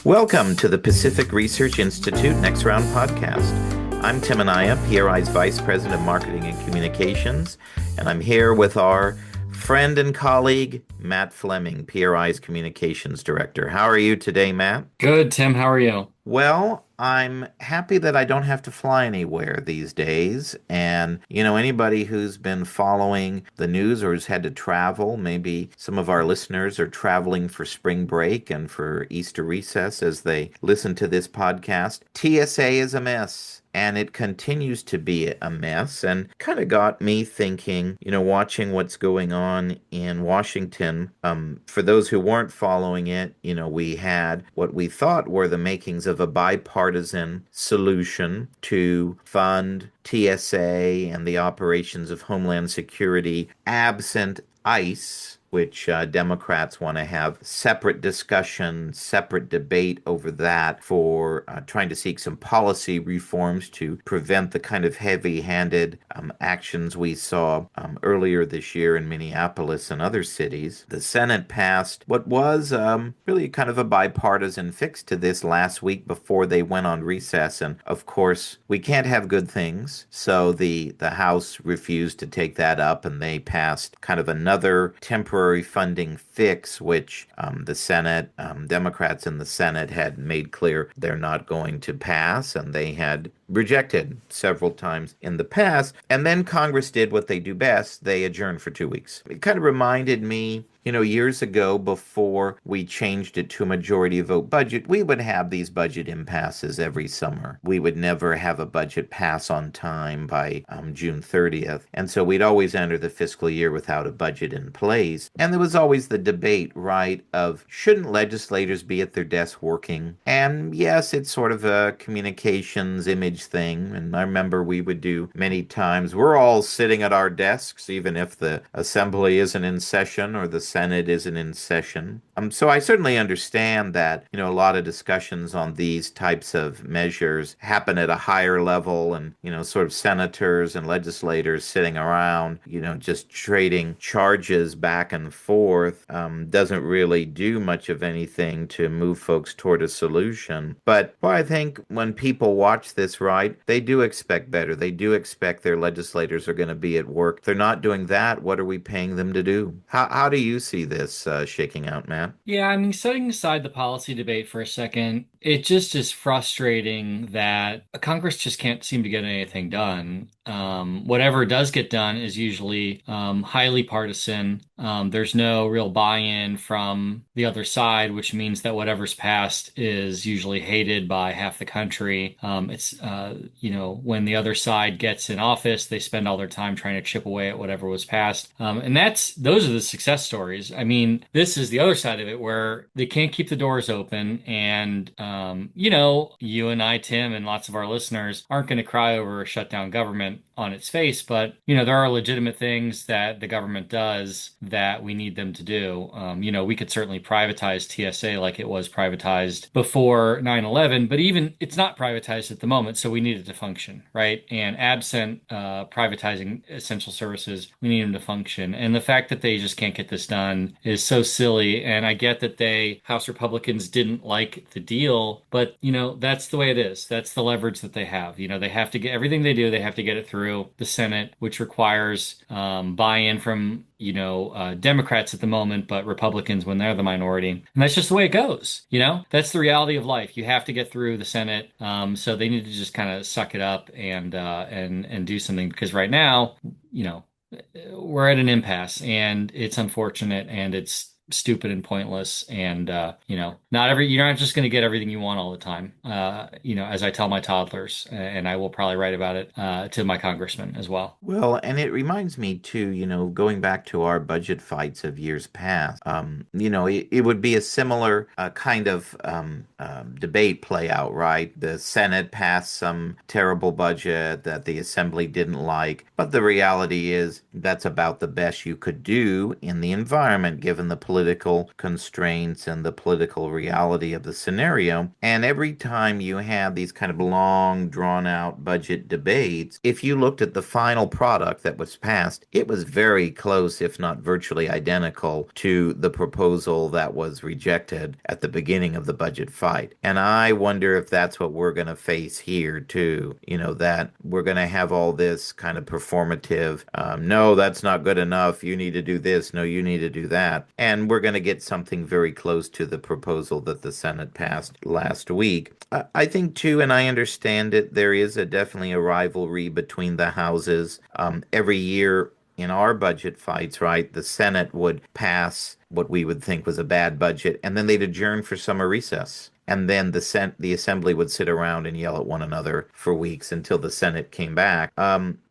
Welcome to the Pacific Research Institute Next Round podcast. I'm Tim Anaya, PRI's Vice President of Marketing and Communications, and I'm here with our friend and colleague, Matt Fleming, PRI's Communications Director. How are you today, Matt? Good, Tim. How are you? Well, I'm happy that I don't have to fly anywhere these days. And, anybody who's been following the news or has had to travel, maybe some of our listeners are traveling for spring break and for Easter recess as they listen to this podcast. TSA is a mess. And it continues to be a mess, and kind of got me thinking, watching what's going on in Washington. For those who weren't following it, we had what we thought were the makings of a bipartisan solution to fund TSA and the operations of Homeland Security absent ICE, which Democrats want to have separate discussion, separate debate over that for trying to seek some policy reforms to prevent the kind of heavy-handed actions we saw earlier this year in Minneapolis and other cities. The Senate passed what was really kind of a bipartisan fix to this last week before they went on recess. And of course, we can't have good things. So the House refused to take that up, and they passed kind of another temporary funding fix, which the Senate, Democrats in the Senate had made clear they're not going to pass, and they had rejected several times in the past. And then Congress did what they do best. They adjourned for 2 weeks. It kind of reminded me, years ago before we changed it to a majority vote budget, we would have these budget impasses every summer. We would never have a budget pass on time by June 30th. And so we'd always enter the fiscal year without a budget in place. And there was always the debate, right, of shouldn't legislators be at their desk working? And yes, it's sort of a communications image thing. And I remember we would do many times, we're all sitting at our desks, even if the assembly isn't in session or the Senate isn't in session. So I certainly understand that, a lot of discussions on these types of measures happen at a higher level, and, sort of senators and legislators sitting around, just trading charges back and forth doesn't really do much of anything to move folks toward a solution. But well, I think when people watch this, right, they do expect better. They do expect their legislators are going to be at work. If they're not doing that, what are we paying them to do? How do you see this shaking out, Matt? Yeah, I mean, setting aside the policy debate for a second, it just is frustrating that Congress just can't seem to get anything done. Whatever does get done is usually highly partisan. There's no real buy-in from the other side, which means that whatever's passed is usually hated by half the country. When the other side gets in office, they spend all their time trying to chip away at whatever was passed. And those are the success stories. I mean, this is the other side of it where they can't keep the doors open. And, you and I, Tim, and lots of our listeners aren't going to cry over a shutdown government on its face, but there are legitimate things that the government does that we need them to do. We could certainly privatize TSA like it was privatized before 9/11, but even it's not privatized at the moment, so we need it to function, right? And absent privatizing essential services, we need them to function. And the fact that they just can't get this done is so silly. And I get that House Republicans didn't like the deal, but that's the way it is. That's the leverage that they have. They have to get everything they do, they have to get it through the Senate, which requires buy-in from Democrats at the moment, but Republicans when they're the minority. And that's just the way it goes. That's the reality of life. You have to get through the Senate. So they need to just kind of suck it up and do something, because right now, we're at an impasse, and it's unfortunate, and it's stupid and pointless. And you're not just going to get everything you want all the time. As I tell my toddlers, and I will probably write about it to my congressman as well. Well, and it reminds me too, going back to our budget fights of years past, it would be a similar kind of debate play out, right? The Senate passed some terrible budget that the Assembly didn't like, but the reality is that's about the best you could do in the environment given the political political constraints and the political reality of the scenario. And every time you have these kind of long, drawn out budget debates, if you looked at the final product that was passed, it was very close, if not virtually identical, to the proposal that was rejected at the beginning of the budget fight. And I wonder if that's what we're going to face here, too. That we're going to have all this kind of performative, no, that's not good enough. You need to do this. No, you need to do that. And we're going to get something very close to the proposal that the Senate passed last week. I think, too, and I understand it, there is definitely a rivalry between the houses. Every year, in our budget fights, right, the Senate would pass what we would think was a bad budget, and then they'd adjourn for summer recess. And then the assembly would sit around and yell at one another for weeks until the Senate came back.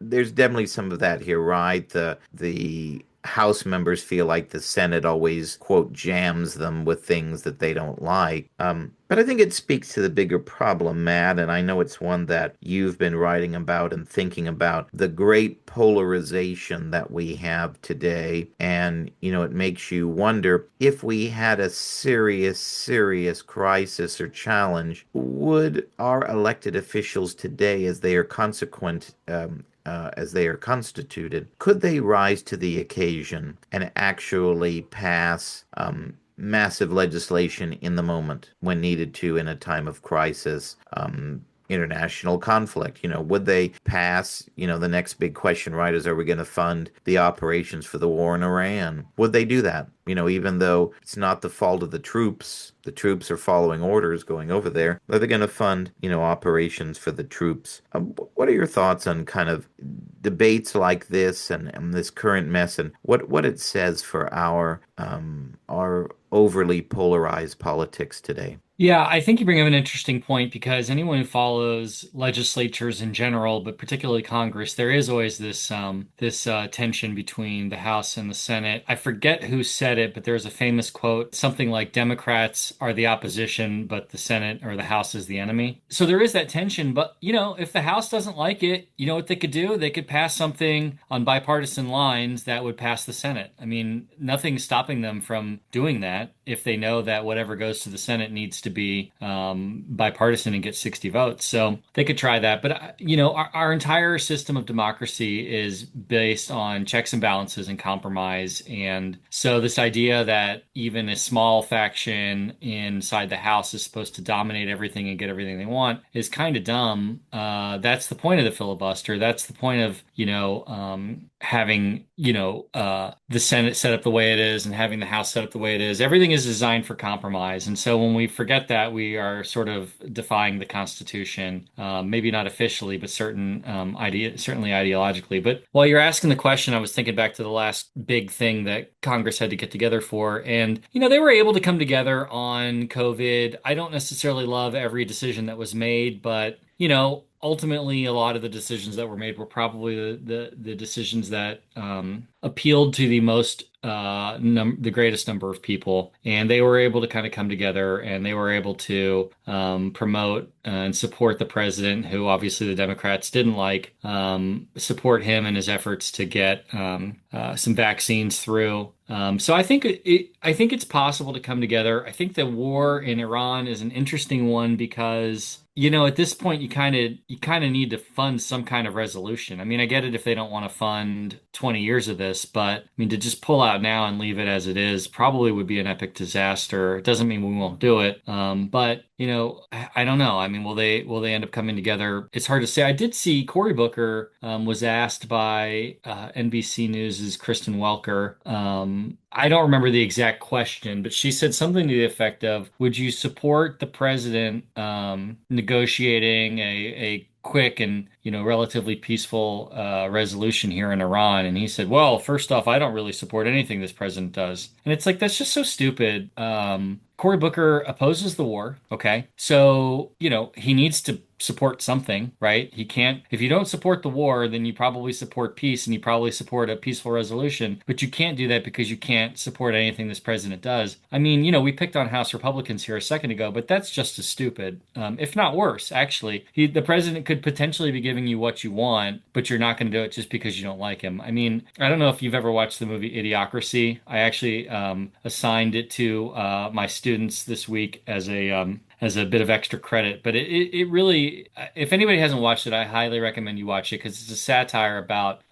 There's definitely some of that here, right? The House members feel like the Senate always, quote, jams them with things that they don't like. But I think it speaks to the bigger problem, Matt, and I know it's one that you've been writing about and thinking about, the great polarization that we have today. And, it makes you wonder, if we had a serious, serious crisis or challenge, would our elected officials today, as they are constituted, could they rise to the occasion and actually pass massive legislation in the moment when needed to in a time of crisis? International conflict. Would they pass, the next big question, right, is, are we going to fund the operations for the war in Iran? Would they do that? Even though it's not the fault of the troops are following orders going over there. Are they going to fund, operations for the troops? What are your thoughts on kind of debates like this and this current mess, and what it says for our overly polarized politics today? Yeah, I think you bring up an interesting point because anyone who follows legislatures in general, but particularly Congress, there is always this tension between the House and the Senate. I forget who said it, but there's a famous quote, something like Democrats are the opposition, but the Senate or the House is the enemy. So there is that tension, but if the House doesn't like it, you know what they could do? They could pass something on bipartisan lines that would pass the Senate. I mean, nothing's stopping them from doing that if they know that whatever goes to the Senate needs to be bipartisan and get 60 votes. So they could try that. But, our entire system of democracy is based on checks and balances and compromise. And so this idea that even a small faction inside the House is supposed to dominate everything and get everything they want is kind of dumb. That's the point of the filibuster. That's the point of, having, the Senate set up the way it is and having the House set up the way it is. Everything is designed for compromise. And so when we forget that, we are sort of defying the Constitution, maybe not officially, but certainly ideologically. But while you're asking the question, I was thinking back to the last big thing that Congress had to get together for. And, they were able to come together on COVID. I don't necessarily love every decision that was made, but ultimately, a lot of the decisions that were made were probably the decisions that appealed to the greatest number of people, and they were able to kind of come together, and they were able to promote and support the president, who obviously the Democrats didn't like, support him in his efforts to get some vaccines through. So I think it's possible to come together. I think the war in Iran is an interesting one because at this point, you kind of need to fund some kind of resolution. I mean, I get it if they don't want to fund 20 years of this, but I mean, to just pull out now and leave it as it is probably would be an epic disaster. It doesn't mean we won't do it, but I don't know. I mean, will they end up coming together? It's hard to say. I did see Cory Booker was asked by NBC News's Kristen Welker. I don't remember the exact question, but she said something to the effect of, would you support the president negotiating a quick and relatively peaceful resolution here in Iran? And he said, well, first off, I don't really support anything this president does. And it's like, that's just so stupid. Cory Booker opposes the war. Okay. So, he needs to support something, right? He can't, if you don't support the war, then you probably support peace and you probably support a peaceful resolution, but you can't do that because you can't support anything this president does. I mean, we picked on House Republicans here a second ago, but that's just as stupid, if not worse, actually. The president could potentially be giving you what you want, but you're not going to do it just because you don't like him. I mean, I don't know if you've ever watched the movie Idiocracy. I actually assigned it to my students this week as a bit of extra credit. But it really, if anybody hasn't watched it, I highly recommend you watch it because it's a satire about,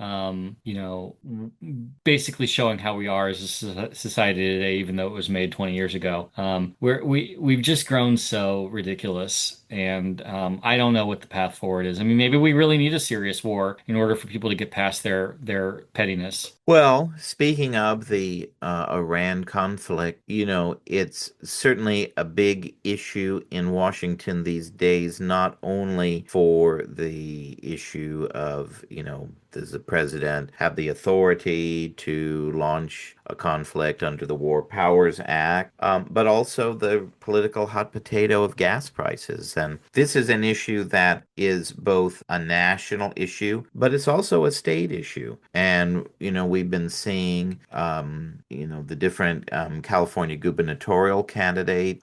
basically showing how we are as a society today, even though it was made 20 years ago. We've just grown so ridiculous. And I don't know what the path forward is. I mean, maybe we really need a serious war in order for people to get past their pettiness. Well, speaking of the Iran conflict, it's certainly a big issue in Washington these days, not only for the issue of, does the president have the authority to launch a conflict under the War Powers Act, but also the political hot potato of gas prices. And this is an issue that is both a national issue, but it's also a state issue. And, we've been seeing, the different California gubernatorial candidate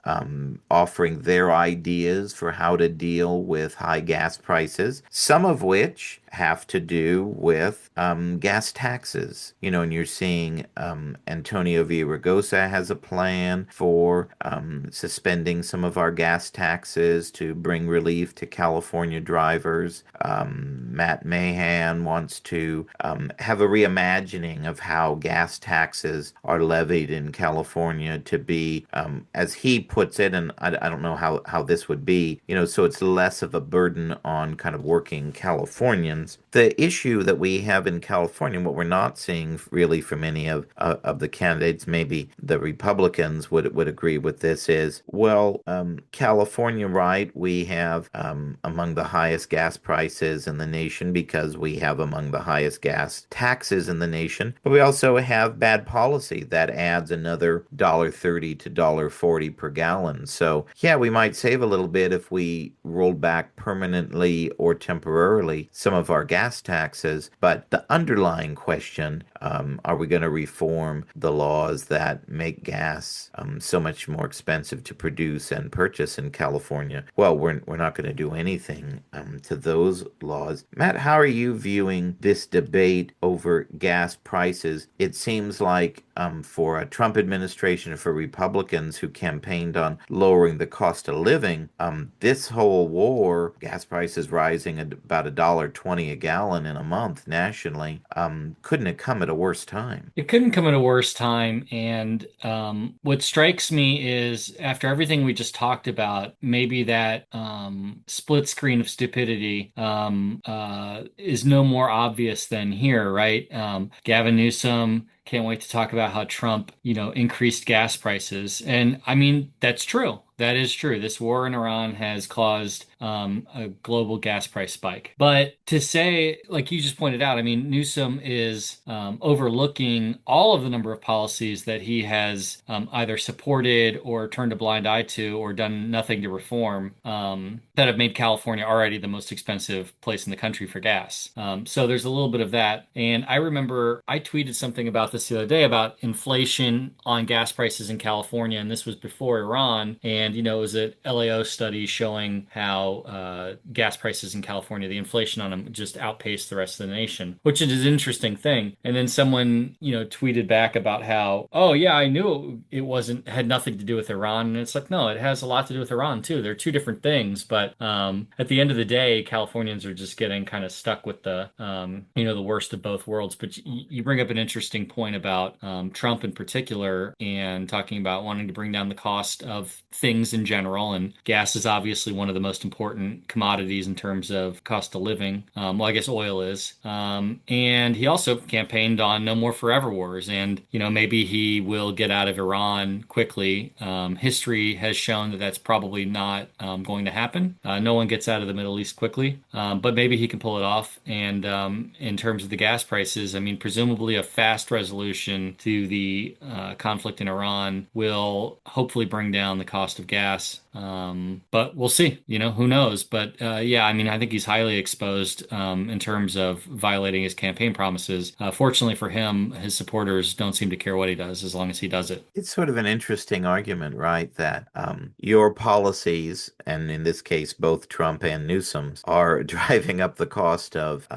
offering their ideas for how to deal with high gas prices, some of which have to do with gas taxes. And you're seeing Antonio Villaraigosa has a plan for suspending some of our gas taxes to bring relief to California drivers. Matt Mahan wants to have a reimagining of how gas taxes are levied in California to be, as he puts it, and I don't know how this would be, so it's less of a burden on kind of working Californians. The issue that we have in California, what we're not seeing really from any of the candidates, maybe the Republicans would agree with this, is, well, California, right, we have among the highest gas prices in the nation because we have among the highest gas taxes in the nation, but we also have bad policy that adds another $1.30 to $1.40 per gallon. So yeah, we might save a little bit if we rolled back permanently or temporarily some of our gas taxes, but the underlying question, are we going to reform the laws that make gas so much more expensive to produce and purchase in California? Well, we're not going to do anything to those laws. Matt, how are you viewing this debate over gas prices? It seems like for a Trump administration and for Republicans who campaigned on lowering the cost of living, this whole war, gas prices rising at about $1.20 a gallon in a month nationally, couldn't have come at a worse time. It couldn't come at a worse time. And what strikes me is after everything we just talked about, maybe that split screen of stupidity is no more obvious than here, right? Gavin Newsom can't wait to talk about how Trump, increased gas prices. And I mean, that's true. That is true. This war in Iran has caused a global gas price spike. But to say, like you just pointed out, I mean, Newsom is overlooking all of the number of policies that he has either supported or turned a blind eye to or done nothing to reform that have made California already the most expensive place in the country for gas. So there's a little bit of that. And I remember I tweeted something about this the other day about inflation on gas prices in California, and this was before Iran. And, it was an LAO study showing how gas prices in California, the inflation on them just outpaced the rest of the nation, which is an interesting thing. And then someone, tweeted back about how, oh yeah, I knew it wasn't had nothing to do with Iran. And it's like, no, it has a lot to do with Iran too. They're two different things. But at the end of the day, Californians are just getting kind of stuck with the worst of both worlds. But you bring up an interesting point about Trump in particular and talking about wanting to bring down the cost of things in general. And gas is obviously one of the most important commodities in terms of cost of living. Well, I guess oil is. And he also campaigned on no more forever wars. And, maybe he will get out of Iran quickly. History has shown that that's probably not going to happen. No one gets out of the Middle East quickly, but maybe he can pull it off. And in terms of the gas prices, I mean, presumably a fast resolution to the conflict in Iran will hopefully bring down the cost of gas. But we'll see. Who knows? But yeah, I mean, I think he's highly exposed in terms of violating his campaign promises. Fortunately for him, his supporters don't seem to care what he does as long as he does it. It's sort of an interesting argument, right? That your policies, and in this case, both Trump and Newsom's, are driving up the cost of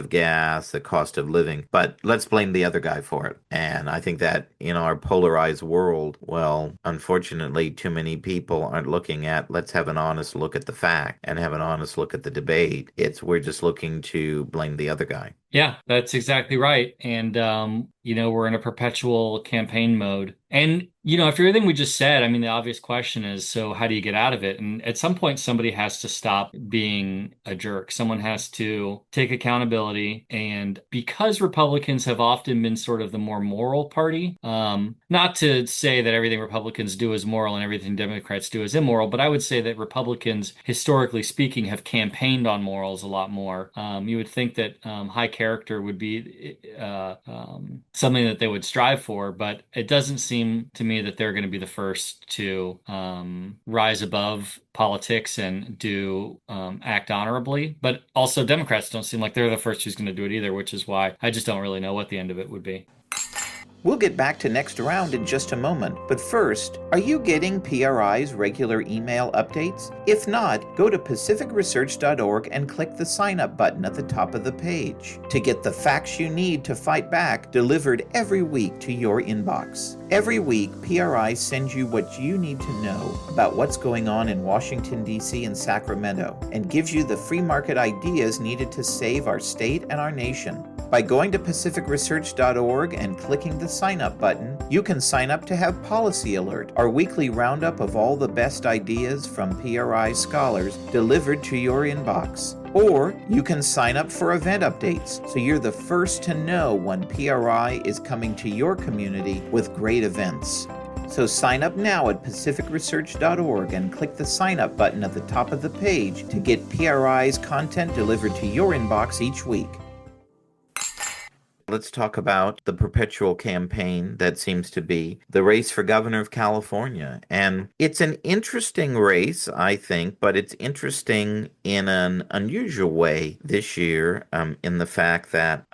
gas, the cost of living. But let's blame the other guy for it. And I think that in our polarized world, well, unfortunately, too many people aren't looking at, let's have an honest look at the fact and have an honest look at the debate. It's we're just looking to blame the other guy. Yeah, that's exactly right. And we're in a perpetual campaign mode. And after everything we just said, I mean, the obvious question is, so how do you get out of it? And at some point, somebody has to stop being a jerk. Someone has to take accountability. And because Republicans have often been sort of the more moral party, not to say that everything Republicans do is moral and everything Democrats do is immoral, but I would say that Republicans, historically speaking, have campaigned on morals a lot more. You would think that high character would be something that they would strive for, but it doesn't seem to me that they're going to be the first to rise above politics and do act honorably. But also, Democrats don't seem like they're the first who's going to do it either, which is why I just don't really know what the end of it would be. We'll get back to next round in just a moment, but first, are you getting PRI's regular email updates? If not, go to pacificresearch.org and click the sign up button at the top of the page to get the facts you need to fight back delivered every week to your inbox. Every week, PRI sends you what you need to know about what's going on in Washington, D.C. and Sacramento, and gives you the free market ideas needed to save our state and our nation. By going to pacificresearch.org and clicking the sign up button, you can sign up to have Policy Alert, our weekly roundup of all the best ideas from PRI scholars delivered to your inbox. Or you can sign up for event updates so you're the first to know when PRI is coming to your community with great events. So sign up now at pacificresearch.org and click the sign up button at the top of the page to get PRI's content delivered to your inbox each week. Let's talk about the perpetual campaign that seems to be the race for governor of California. And it's an interesting race, I think, but it's interesting in an unusual way this year, in the fact that,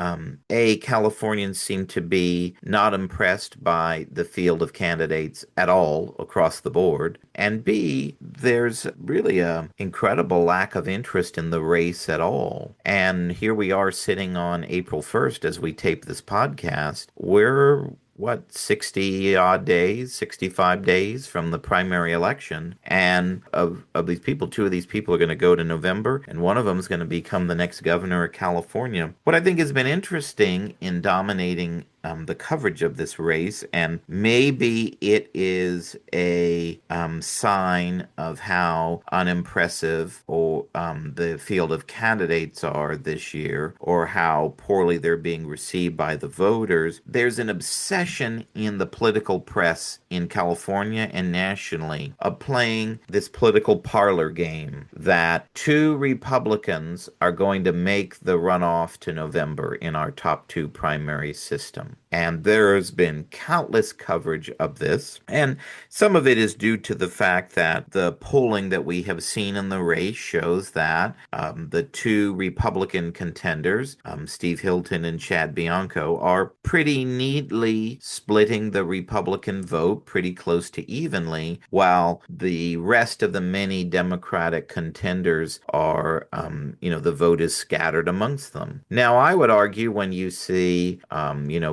A, Californians seem to be not impressed by the field of candidates at all across the board. And B, there's really a incredible lack of interest in the race at all. And here we are sitting on April 1st as we tape this podcast. We're what, 60 odd days, 65 days from the primary election. And of these people, two of these people are going to go to November, and one of them is going to become the next governor of California. What I think has been interesting in dominating the coverage of this race, and maybe it is a sign of how unimpressive or the field of candidates are this year, or how poorly they're being received by the voters. There's an obsession in the political press in California and nationally of playing this political parlor game that two Republicans are going to make the runoff to November in our top two primary system. And there's been countless coverage of this. And some of it is due to the fact that the polling that we have seen in the race shows that the two Republican contenders, Steve Hilton and Chad Bianco, are pretty neatly splitting the Republican vote pretty close to evenly, while the rest of the many Democratic contenders are, the vote is scattered amongst them. Now, I would argue when you see,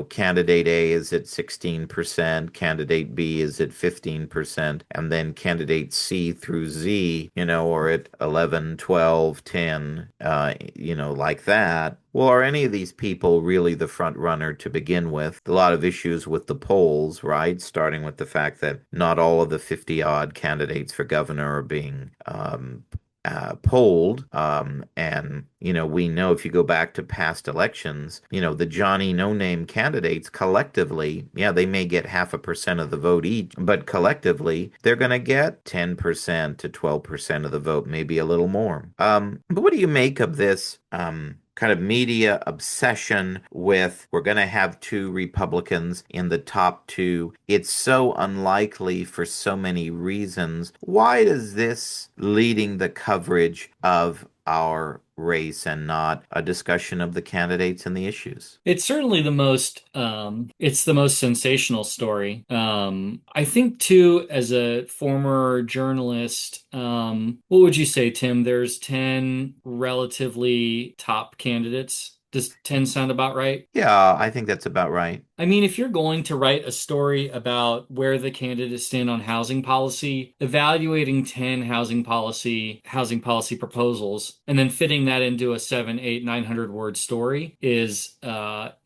candidate A is at 16%, candidate B is at 15%, and then candidate C through Z, are at 11, 12, 10, like that. Well, are any of these people really the front runner to begin with? A lot of issues with the polls, right? Starting with the fact that not all of the 50 odd candidates for governor are being polled. We know if you go back to past elections, the Johnny No-Name candidates collectively, yeah, they may get 0.5% of the vote each, but collectively, they're going to get 10% to 12% of the vote, maybe a little more. But what do you make of this kind of media obsession with we're going to have two Republicans in the top two. It's so unlikely for so many reasons. Why does this leading the coverage of our race and not a discussion of the candidates and the issues? It's certainly it's the most sensational story. I think too, as a former journalist, what would you say, Tim? There's 10 relatively top candidates. Does 10 sound about right? Yeah, I think that's about right. I mean, if you're going to write a story about where the candidates stand on housing policy, evaluating 10 housing policy proposals, and then fitting that into a 7, 8, 900 word story is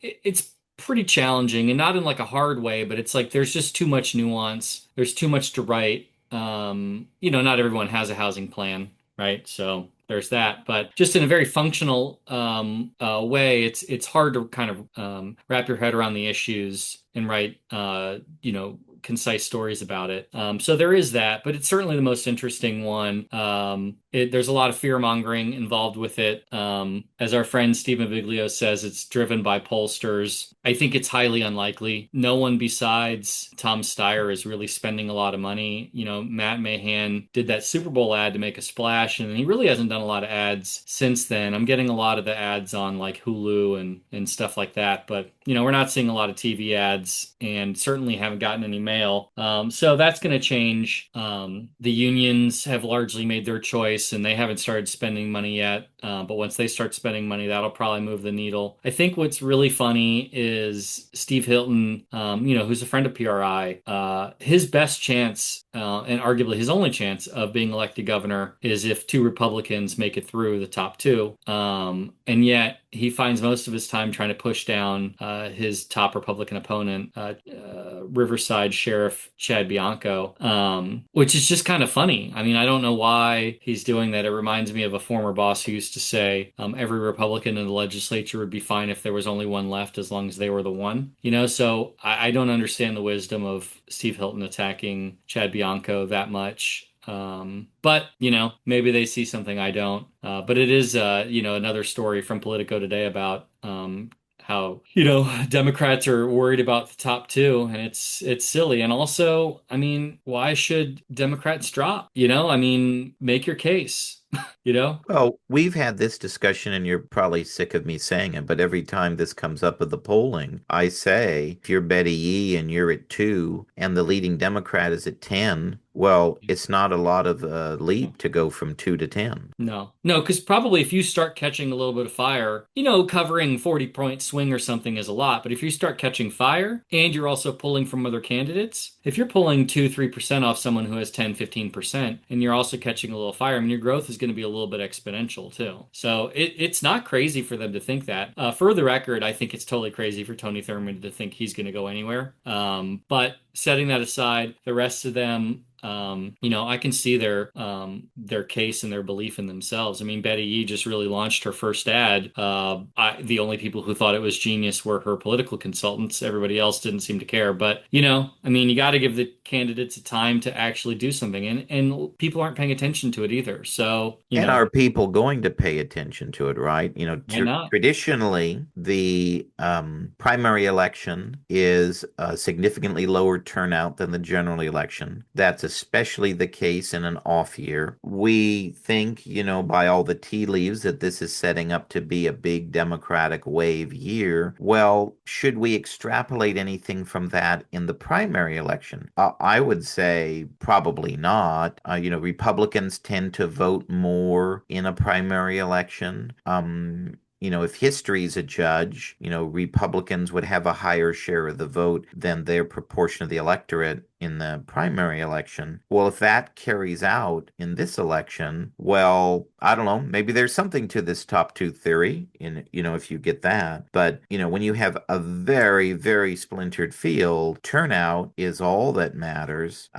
it's pretty challenging, and not in like a hard way, but it's like there's just too much nuance. There's too much to write. Not everyone has a housing plan, right? So there's that. But just in a very functional way, it's hard to kind of wrap your head around the issues and write concise stories about it. So there is that, but it's certainly the most interesting one. There's a lot of fear mongering involved with it. As our friend Stephen Biglio says, it's driven by pollsters. I think it's highly unlikely. No one besides Tom Steyer is really spending a lot of money. Matt Mahan did that Super Bowl ad to make a splash, and he really hasn't done a lot of ads since then. I'm getting a lot of the ads on like Hulu and stuff like that, but we're not seeing a lot of TV ads, and certainly haven't gotten any mail. So that's going to change. The unions have largely made their choice, and they haven't started spending money yet. But once they start spending money, that'll probably move the needle. I think what's really funny is Steve Hilton, who's a friend of PRI. His best chance, and arguably his only chance of being elected governor, is if two Republicans make it through the top two. And yet he finds most of his time trying to push down his top Republican opponent, Riverside Sheriff Chad Bianco, which is just kind of funny. I mean, I don't know why he's doing that. It reminds me of a former boss who used to say every Republican in the legislature would be fine if there was only one left, as long as they were the one. So I don't understand the wisdom of Steve Hilton attacking Chad Bianco that much. But maybe they see something I don't. But it is, another story from Politico today about how Democrats are worried about the top two, and it's silly. And also, I mean, why should Democrats drop? I mean, make your case. You know? Well, we've had this discussion, and you're probably sick of me saying it, but every time this comes up with the polling, I say, if you're Betty Yee and you're at 2 and the leading Democrat is at 10, well, it's not a lot of a leap to go from 2 to 10. No, no, because probably if you start catching a little bit of fire, covering 40-point swing or something is a lot. But if you start catching fire and you're also pulling from other candidates, if you're pulling 2, 3% off someone who has 10, 15%, and you're also catching a little fire, I mean, your growth is going to be a little bit exponential too. So it's not crazy for them to think that. For the record, I think it's totally crazy for Tony Thurmond to think he's going to go anywhere. But setting that aside, the rest of them, I can see their case and their belief in themselves. I mean, Betty Yee just really launched her first ad. The only people who thought it was genius were her political consultants. Everybody else didn't seem to care. But I mean, you got to give the candidates a time to actually do something, and people aren't paying attention to it either. So And are people going to pay attention to it, right? why not? Traditionally, the primary election is a significantly lower turnout than the general election. That's especially the case in an off year. We think, by all the tea leaves that this is setting up to be a big Democratic wave year. Well, should we extrapolate anything from that in the primary election? I would say probably not. Republicans tend to vote more in a primary election. If history's a judge, Republicans would have a higher share of the vote than their proportion of the electorate in the primary election. Well, if that carries out in this election, well, I don't know, maybe there's something to this top two theory if you get that. But, when you have a very, very splintered field, turnout is all that matters.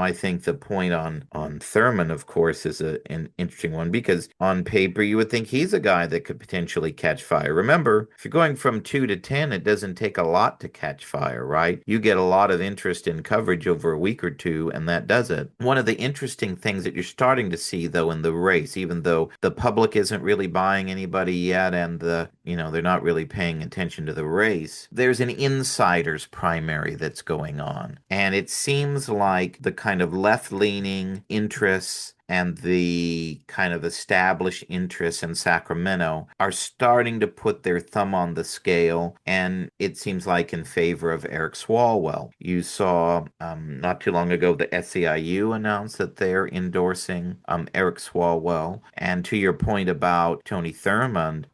I think the point on Thurman, of course, is an interesting one because on paper, you would think he's a guy that could potentially catch fire. Remember, if you're going from 2 to 10, it doesn't take a lot to catch fire, right? right? You get a lot of interest in coverage over a week or two, and that does it. One of the interesting things that you're starting to see, though, in the race, even though the public isn't really buying anybody yet, and they're not really paying attention to the race, there's an insiders primary that's going on. And it seems like the kind of left-leaning interests and the kind of established interests in Sacramento are starting to put their thumb on the scale, and it seems like in favor of Eric Swalwell. You saw not too long ago the SEIU announced that they're endorsing Eric Swalwell. And to your point about Tony Thurmond,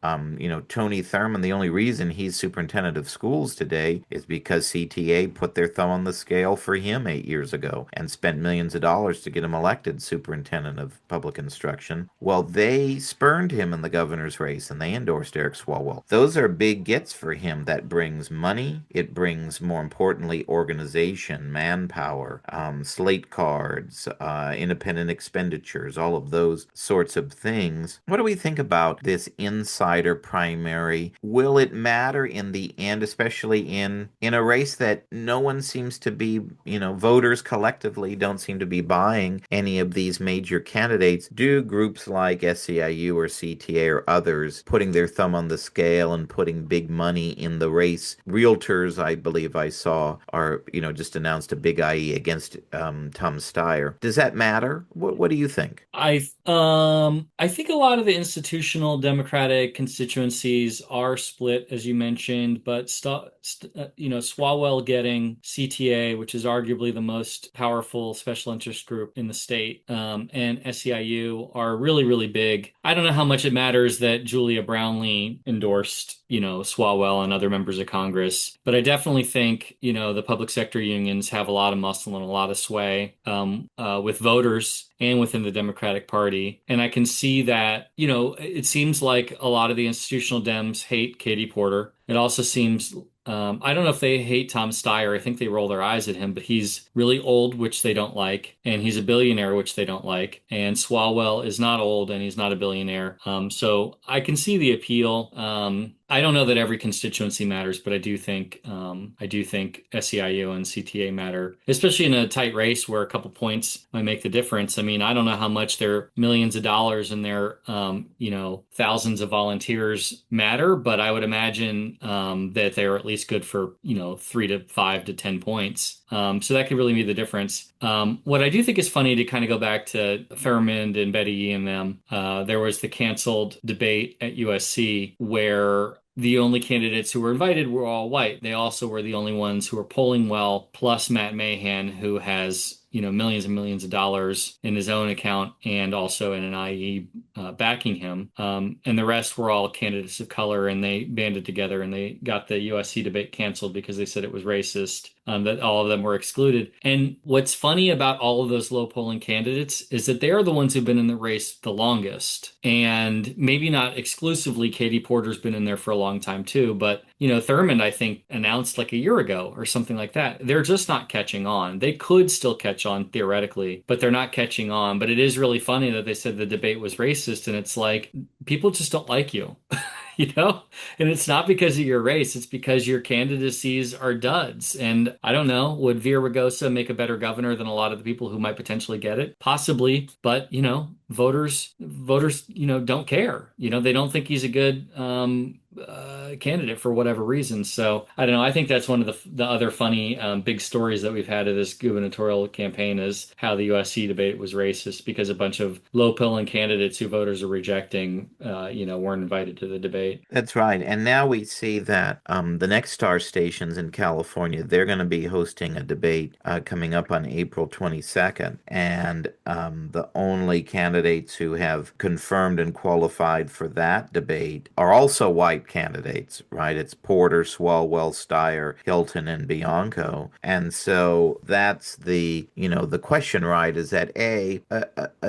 Tony Thurmond, the only reason he's superintendent of schools today is because CTA put their thumb on the scale for him 8 years ago and spent millions of dollars to get him elected superintendent of public instruction. Well, they spurned him in the governor's race and they endorsed Eric Swalwell. Those are big gets for him. That brings money. It brings, more importantly, organization, manpower, slate cards, independent expenditures, all of those sorts of things. What do we think about this insider primary? Will it matter in the end, especially in a race that no one seems to be, voters collectively don't seem to be buying any of these major candidates? Do groups like SEIU or CTA or others putting their thumb on the scale and putting big money in the race? Realtors, I believe I saw, are, just announced a big IE against Tom Steyer. Does that matter? What do you think? I think a lot of the institutional Democratic constituencies are split, as you mentioned, but Swalwell getting CTA, which is arguably the most powerful special interest group in the state, and SEIU are really, really big. I don't know how much it matters that Julia Brownlee endorsed, Swalwell and other members of Congress, but I definitely think, the public sector unions have a lot of muscle and a lot of sway, with voters and within the Democratic Party. And I can see that, it seems like a lot of the institutional Dems hate Katie Porter. It also seems I don't know if they hate Tom Steyer. I think they roll their eyes at him, but he's really old, which they don't like, and he's a billionaire, which they don't like. And Swalwell is not old, and he's not a billionaire. So I can see the appeal. I don't know that every constituency matters, but I do think SEIU and CTA matter, especially in a tight race where a couple points might make the difference. I mean, I don't know how much their millions of dollars and their thousands of volunteers matter, but I would imagine that they're at least good for 3 to 5 to 10 points. So that could really be the difference. What I do think is funny, to kind of go back to Thurmond and Betty Yee and them, there was the canceled debate at USC where the only candidates who were invited were all white. They also were the only ones who were polling well, plus Matt Mahan, who has millions and millions of dollars in his own account and also in an IE backing him. And the rest were all candidates of color, and they banded together and they got the USC debate canceled because they said it was racist, that all of them were excluded. And what's funny about all of those low polling candidates is that they are the ones who've been in the race the longest. And maybe not exclusively, Katie Porter's been in there for a long time too, but Thurmond, I think, announced like a year ago or something like that. They're just not catching on. They could still catch on theoretically, but they're not catching on. But it is really funny that they said the debate was racist, and it's like people just don't like you. you know? And it's not because of your race, it's because your candidacies are duds. And I don't know, would Villaraigosa make a better governor than a lot of the people who might potentially get it? Possibly, but voters, don't care. They don't think he's a good candidate for whatever reason. So I don't know. I think that's one of the other funny big stories that we've had of this gubernatorial campaign is how the USC debate was racist because a bunch of low-polling candidates who voters are rejecting, weren't invited to the debate. That's right. And now we see that the next star stations in California, they're going to be hosting a debate coming up on April 22nd. And the only candidates who have confirmed and qualified for that debate are also white candidates, right? It's Porter, Swalwell, Steyer, Hilton, and Bianco. And so that's the question, right? Is that a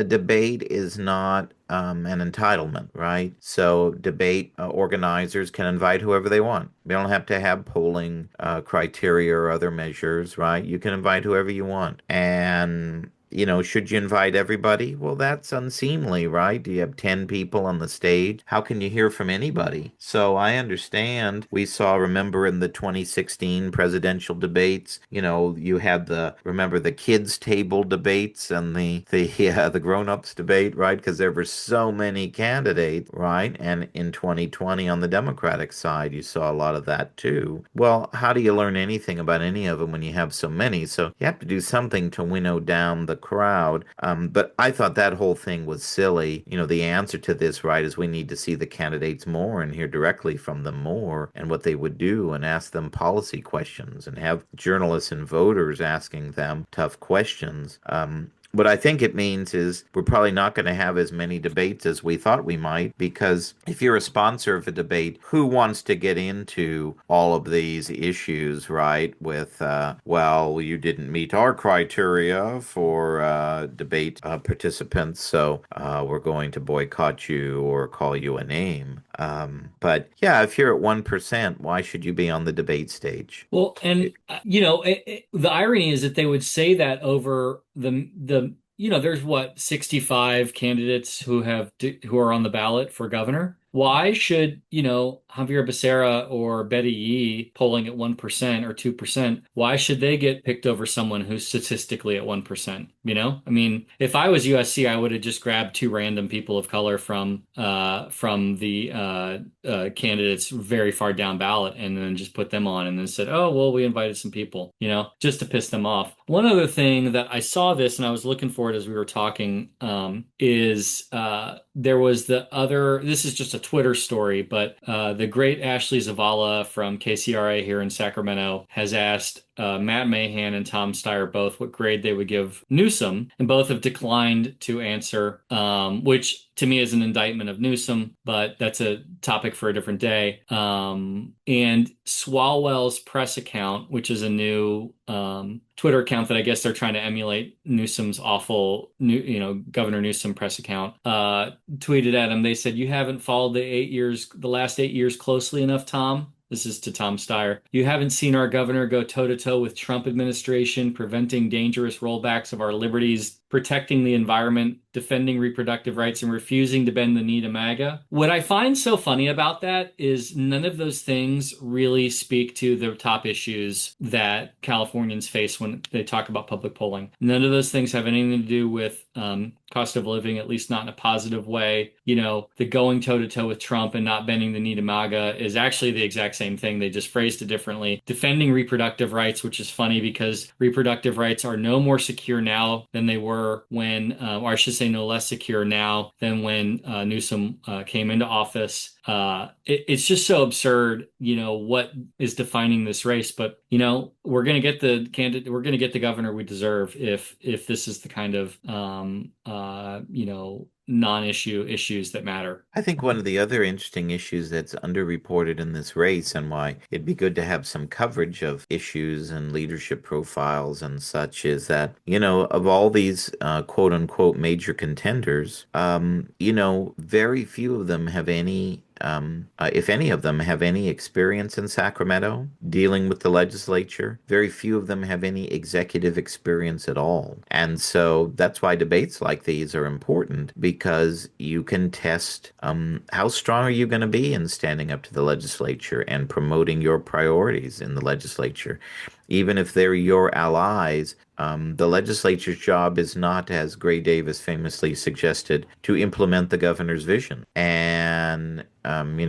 debate is not an entitlement, right? So debate organizers can invite whoever they want. They don't have to have polling criteria or other measures, right? You can invite whoever you want. And should you invite everybody? Well, that's unseemly, right? Do you have 10 people on the stage? How can you hear from anybody? So I understand. We saw, remember in the 2016 presidential debates, you had remember the kids table debates and the grown-ups debate, right? Because there were so many candidates, right? And in 2020 on the Democratic side, you saw a lot of that too. Well, how do you learn anything about any of them when you have so many? So you have to do something to winnow down the crowd. But I thought that whole thing was silly. The answer to this, right, is we need to see the candidates more and hear directly from them more and what they would do and ask them policy questions and have journalists and voters asking them tough questions. What I think it means is we're probably not going to have as many debates as we thought we might, because if you're a sponsor of a debate, who wants to get into all of these issues, right? With, well, you didn't meet our criteria for debate participants, so we're going to boycott you or call you a name. But yeah, if you're at 1%, why should you be on the debate stage? Well, and the irony is that they would say that over there's what 65 candidates who are on the ballot for governor. Why should, Javier Becerra or Betty Yee polling at 1% or 2%, why should they get picked over someone who's statistically at 1%? I mean, if I was USC, I would have just grabbed two random people of color from the candidates very far down ballot and then just put them on and then said, oh, well, we invited some people, just to piss them off. One other thing that I saw this and I was looking for it as we were talking, is there was this is just a Twitter story, but the great Ashley Zavala from KCRA here in Sacramento has asked Matt Mahan and Tom Steyer both what grade they would give Newsom, and both have declined to answer, which to me is an indictment of Newsom, but that's a topic for a different day. And Swalwell's press account, which is a new Twitter account that I guess they're trying to emulate Newsom's awful, Governor Newsom press account, tweeted at him. They said, "You haven't followed the last 8 years closely enough, Tom." This is to Tom Steyer. "You haven't seen our governor go toe to toe with Trump administration, preventing dangerous rollbacks of our liberties, protecting the environment, defending reproductive rights, and refusing to bend the knee to MAGA." What I find so funny about that is none of those things really speak to the top issues that Californians face when they talk about public polling. None of those things have anything to do with cost of living, at least not in a positive way. The going toe to toe with Trump and not bending the knee to MAGA is actually the exact same thing. They just phrased it differently. Defending reproductive rights, which is funny because reproductive rights are no more secure now than they were when, or I should say, no less secure now than when Newsom came into office. It's just so absurd, what is defining this race. But we're going to get the candidate, we're going to get the governor we deserve if this is the kind of non-issue issues that matter. I think one of the other interesting issues that's underreported in this race, and why it'd be good to have some coverage of issues and leadership profiles and such, is that, of all these quote unquote major contenders, very few of them have any if any of them have any experience in Sacramento dealing with the legislature. Very few of them have any executive experience at all. And so that's why debates like these are important, because you can test how strong are you going to be in standing up to the legislature and promoting your priorities in the legislature. Even if they're your allies, the legislature's job is not, as Gray Davis famously suggested, to implement the governor's vision. And,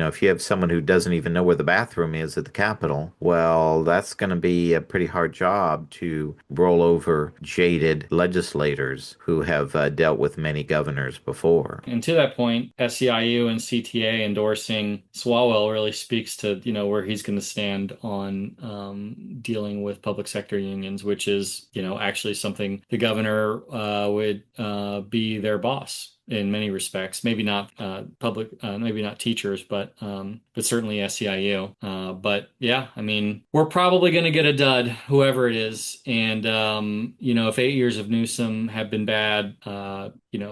if you have someone who doesn't even know where the bathroom is at the Capitol, well, that's going to be a pretty hard job to roll over jaded legislators who have dealt with many governors before. And to that point, SEIU and CTA endorsing Swalwell really speaks to, where he's going to stand on dealing with public sector unions, which is, actually something the governor would be their boss in many respects. Maybe not maybe not teachers, but certainly SEIU. But yeah, I mean, we're probably going to get a dud, whoever it is. And if 8 years of Newsom have been bad,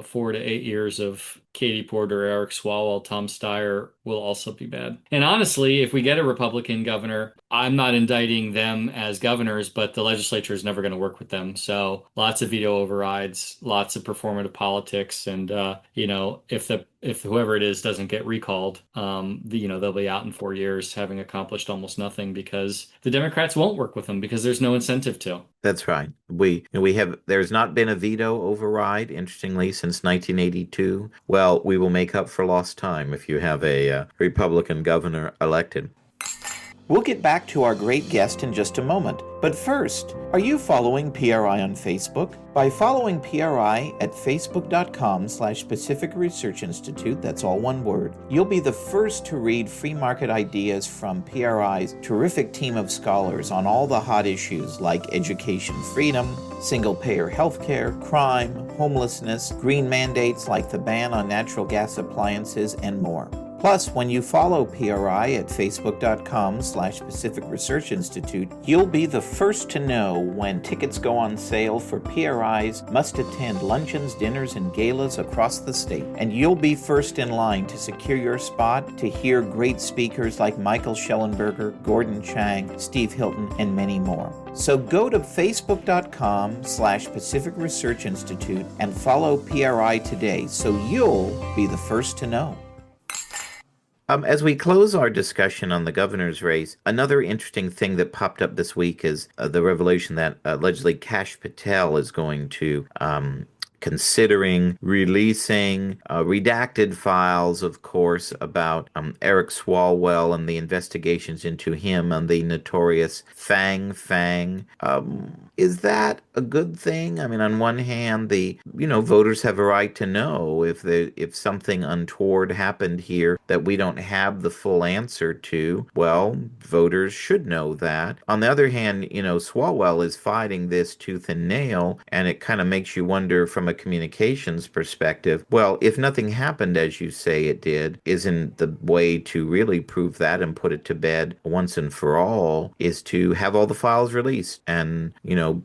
4 to 8 years of Katie Porter, Eric Swalwell, Tom Steyer will also be bad. And honestly, if we get a Republican governor, I'm not indicting them as governors, but the legislature is never going to work with them. So lots of veto overrides, lots of performative politics, and if whoever it is doesn't get recalled, they'll be out in 4 years having accomplished almost nothing because the Democrats won't work with them because there's no incentive to. That's right. We have there's not been a veto override, interestingly, since 1982. Well, we will make up for lost time if you have a Republican governor elected. We'll get back to our great guest in just a moment. But first, are you following PRI on Facebook? By following PRI at facebook.com/Pacific Research Institute, that's all one word, you'll be the first to read free market ideas from PRI's terrific team of scholars on all the hot issues like education freedom, single-payer healthcare, crime, homelessness, green mandates like the ban on natural gas appliances, and more. Plus, when you follow PRI at facebook.com/Pacific Research Institute, you'll be the first to know when tickets go on sale for PRI's must-attend luncheons, dinners, and galas across the state. And you'll be first in line to secure your spot to hear great speakers like Michael Schellenberger, Gordon Chang, Steve Hilton, and many more. So go to facebook.com/Pacific Research Institute and follow PRI today so you'll be the first to know. As we close our discussion on the governor's race, another interesting thing that popped up this week is the revelation that allegedly Kash Patel is going to considering releasing redacted files, of course, about Eric Swalwell and the investigations into him and the notorious Fang Fang. Is that a good thing? I mean, on one hand, voters have a right to know if something untoward happened here that we don't have the full answer to. Well, voters should know that. On the other hand, Swalwell is fighting this tooth and nail, and it kind of makes you wonder from a communications perspective, well, if nothing happened as you say it did, isn't the way to really prove that and put it to bed once and for all is to have all the files released and,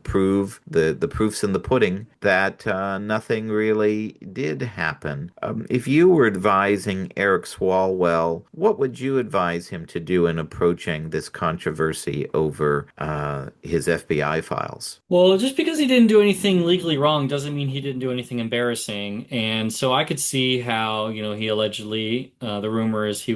prove the proofs in the pudding that nothing really did happen. If you were advising Eric Swalwell, what would you advise him to do in approaching this controversy over his FBI files? Well, just because he didn't do anything legally wrong doesn't mean he didn't do anything embarrassing. And so I could see how, he allegedly, the rumor is he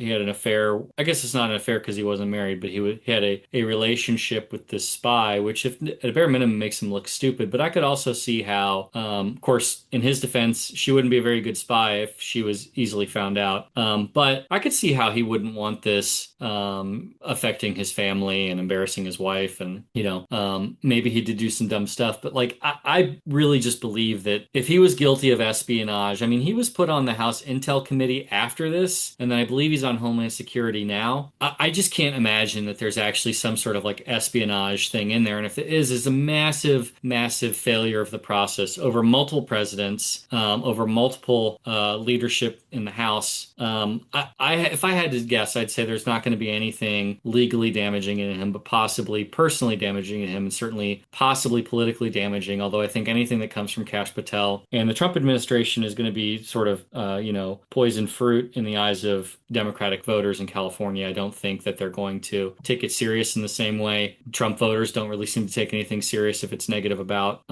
had an affair. I guess it's not an affair because he wasn't married, but he had a relationship with this spy, which if at a bare minimum makes him look stupid. But I could also see how, of course, in his defense, she wouldn't be a very good spy if she was easily found out. But I could see how he wouldn't want this affecting his family and embarrassing his wife. And, maybe he did do some dumb stuff. But like, I really just believe that if he was guilty of espionage, I mean, he was put on the House Intel Committee after this. And then I believe he's on Homeland Security now. I just can't imagine that there's actually some sort of like espionage thing in there. And if it is, it's a massive, massive failure of the process over multiple presidents, over multiple leadership in the House. If I had to guess, I'd say there's not going to be anything legally damaging in him, but possibly personally damaging in him, and certainly possibly politically damaging. Although I think anything that comes from Kash Patel and the Trump administration is going to be sort of, poison fruit in the eyes of Democratic voters in California. I don't think that they're going to take it serious in the same way. Trump voters don't really seem to take anything serious if it's negative about,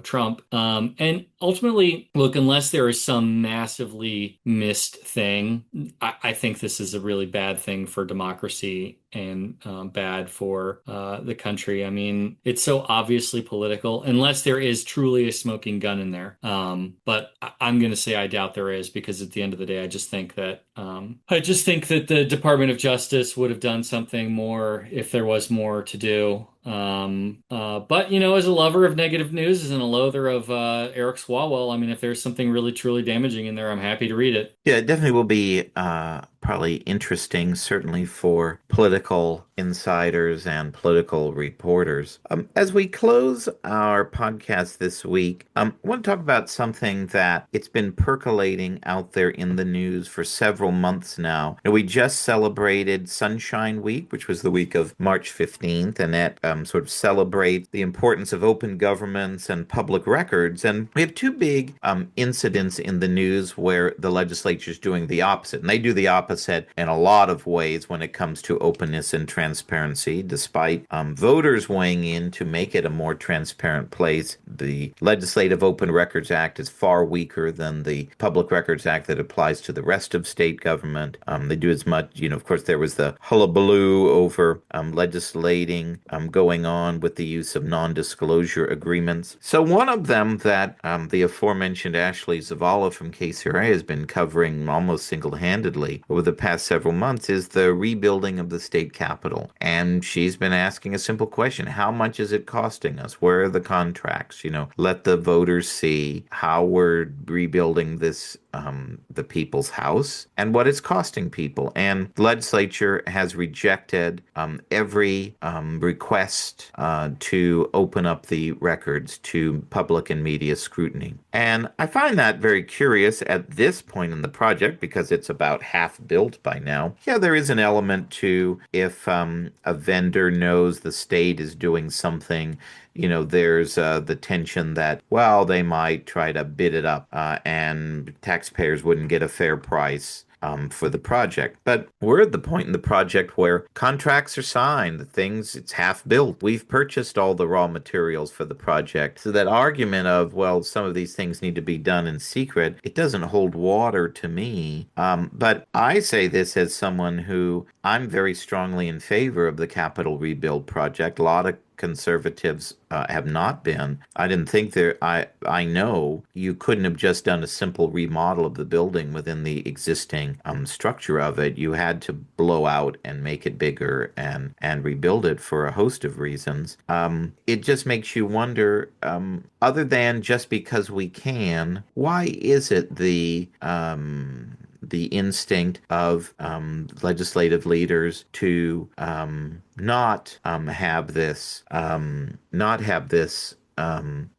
Trump. And ultimately, look, unless there is some massively missed thing, I think this is a really bad thing for democracy and bad for the country. I mean, it's so obviously political, unless there is truly a smoking gun in there. But I'm going to say I doubt there is, because at the end of the day, I just think that the Department of Justice would have done something more if there was more to do. But as a lover of negative news and a loather of Eric Swalwell, I mean, if there's something really truly damaging in there, I'm happy to read it. Yeah, it definitely will be probably interesting, certainly for political insiders and political reporters. As we close our podcast this week, I want to talk about something that it's been percolating out there in the news for several months now. We just celebrated Sunshine Week, which was the week of March 15th, and that sort of celebrates the importance of open governments and public records. And we have two big incidents in the news where the legislature is doing the opposite. And they do the opposite in a lot of ways when it comes to openness and transparency, despite voters weighing in to make it a more transparent place. The Legislative Open Records Act is far weaker than the Public Records Act that applies to the rest of state government. They do as much, of course, there was the hullabaloo over legislating going on with the use of non-disclosure agreements. So one of them that the aforementioned Ashley Zavala from KCRA has been covering almost single-handedly over the past several months is the rebuilding of the state capitol. And she's been asking a simple question: how much is it costing us? Where are the contracts? Let the voters see how we're rebuilding this, the people's house, and what it's costing people. And the legislature has rejected every request to open up the records to public and media scrutiny. And I find that very curious at this point in the project because it's about half built by now. Yeah, there is an element to if a vendor knows the state is doing something, there's the tension that, well, they might try to bid it up and taxpayers wouldn't get a fair price for the project. But we're at the point in the project where contracts are signed, it's half built. We've purchased all the raw materials for the project. So that argument of, well, some of these things need to be done in secret, it doesn't hold water to me. But I say this as someone who I'm very strongly in favor of the Capitol Rebuild project. A lot of conservatives have not been. I didn't think there. I know you couldn't have just done a simple remodel of the building within the existing structure of it. You had to blow out and make it bigger and rebuild it for a host of reasons. It just makes you wonder. Other than just because we can, why is it the instinct of legislative leaders to not have this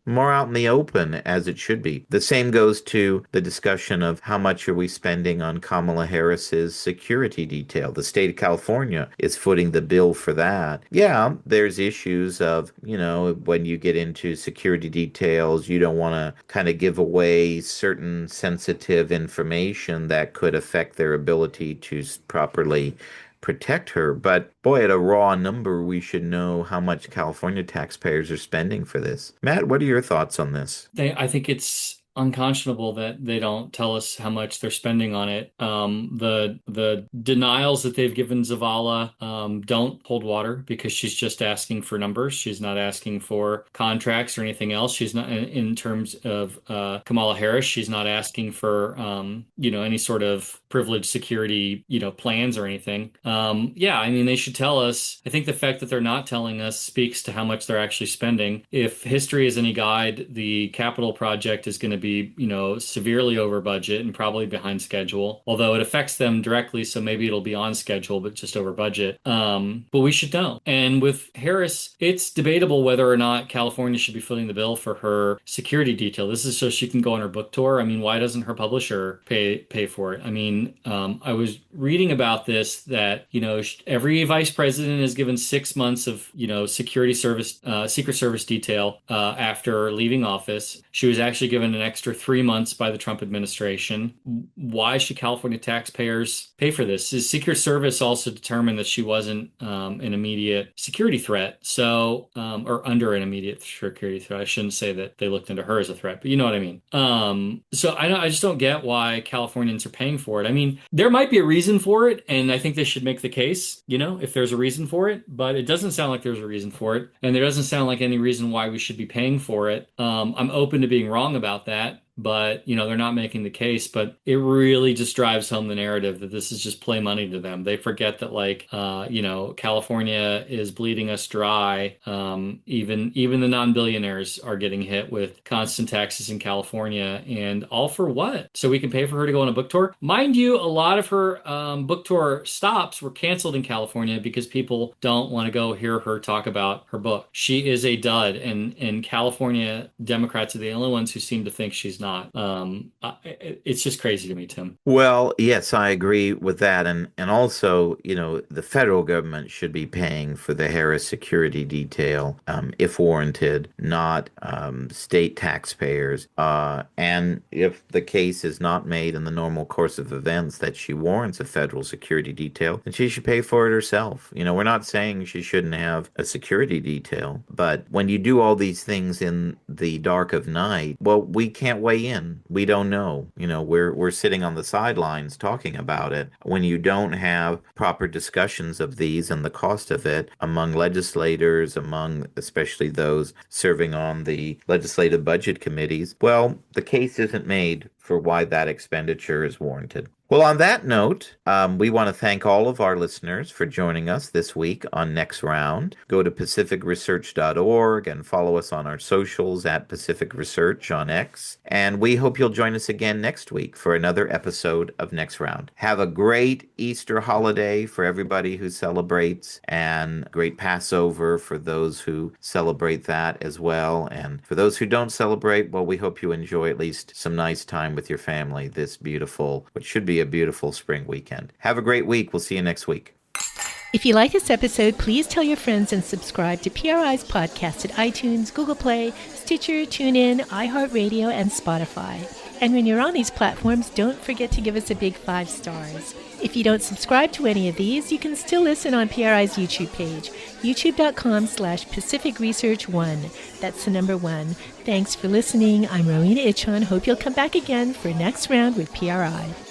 more out in the open as it should be. The same goes to the discussion of how much are we spending on Kamala Harris's security detail. The state of California is footing the bill for that. Yeah, there's issues of, when you get into security details, you don't want to kind of give away certain sensitive information that could affect their ability to properly protect her. But boy, at a raw number, we should know how much California taxpayers are spending for this. Matt, what are your thoughts on this? I think it's unconscionable that they don't tell us how much they're spending on it. The denials that they've given Zavala don't hold water because she's just asking for numbers. She's not asking for contracts or anything else. She's not in terms of Kamala Harris. She's not asking for any sort of privileged security plans or anything. Yeah, I mean they should tell us. I think the fact that they're not telling us speaks to how much they're actually spending. If history is any guide, the Capitol project is going to be severely over budget and probably behind schedule, although it affects them directly, so maybe it'll be on schedule, but just over budget. But we should know. And with Harris, it's debatable whether or not California should be footing the bill for her security detail. This is so she can go on her book tour. I mean, why doesn't her publisher pay for it? I mean, I was reading about this that, every vice president is given 6 months of, security service, Secret Service detail after leaving office. She was actually given an extra 3 months by the Trump administration. Why should California taxpayers pay for this? The Secret Service also determined that she wasn't an immediate security threat, or under an immediate security threat. I shouldn't say that they looked into her as a threat, but you know what I mean. So I just don't get why Californians are paying for it. I mean, there might be a reason for it, and I think they should make the case, if there's a reason for it, but it doesn't sound like there's a reason for it, and there doesn't sound like any reason why we should be paying for it. I'm open to being wrong about that. but they're not making the case. But it really just drives home the narrative that this is just play money to them. They forget that California is bleeding us dry. Even the non-billionaires are getting hit with constant taxes in California, and all for what? So we can pay for her to go on a book tour. Mind you, a lot of her book tour stops were canceled in California because people don't want to go hear her talk about her book. She is a dud, and California Democrats are the only ones who seem to think she's not. It's just crazy to me, Tim. Well, yes, I agree with that. And also, the federal government should be paying for the Harris security detail, if warranted, not state taxpayers. And if the case is not made in the normal course of events that she warrants a federal security detail, then she should pay for it herself. We're not saying she shouldn't have a security detail, but when you do all these things in the dark of night, well, we can't weigh in. We don't know. We're sitting on the sidelines talking about it. When you don't have proper discussions of these and the cost of it among legislators, among especially those serving on the legislative budget committees, well, the case isn't made for why that expenditure is warranted. Well, on that note, we want to thank all of our listeners for joining us this week on Next Round. Go to pacificresearch.org and follow us on our socials at Pacific Research on X. And we hope you'll join us again next week for another episode of Next Round. Have a great Easter holiday for everybody who celebrates, and great Passover for those who celebrate that as well. And for those who don't celebrate, well, we hope you enjoy at least some nice time with your family this beautiful, what should be a beautiful spring weekend. Have a great week. We'll see you next week. If you like this episode, please tell your friends and subscribe to PRI's podcast at iTunes, Google Play, Stitcher, TuneIn, iHeartRadio, and Spotify. And when you're on these platforms, don't forget to give us a big 5 stars. If you don't subscribe to any of these, you can still listen on PRI's YouTube page, youtube.com/Pacific Research 1. That's the number 1. Thanks for listening. I'm Rowena Itchon. Hope you'll come back again for Next Round with PRI.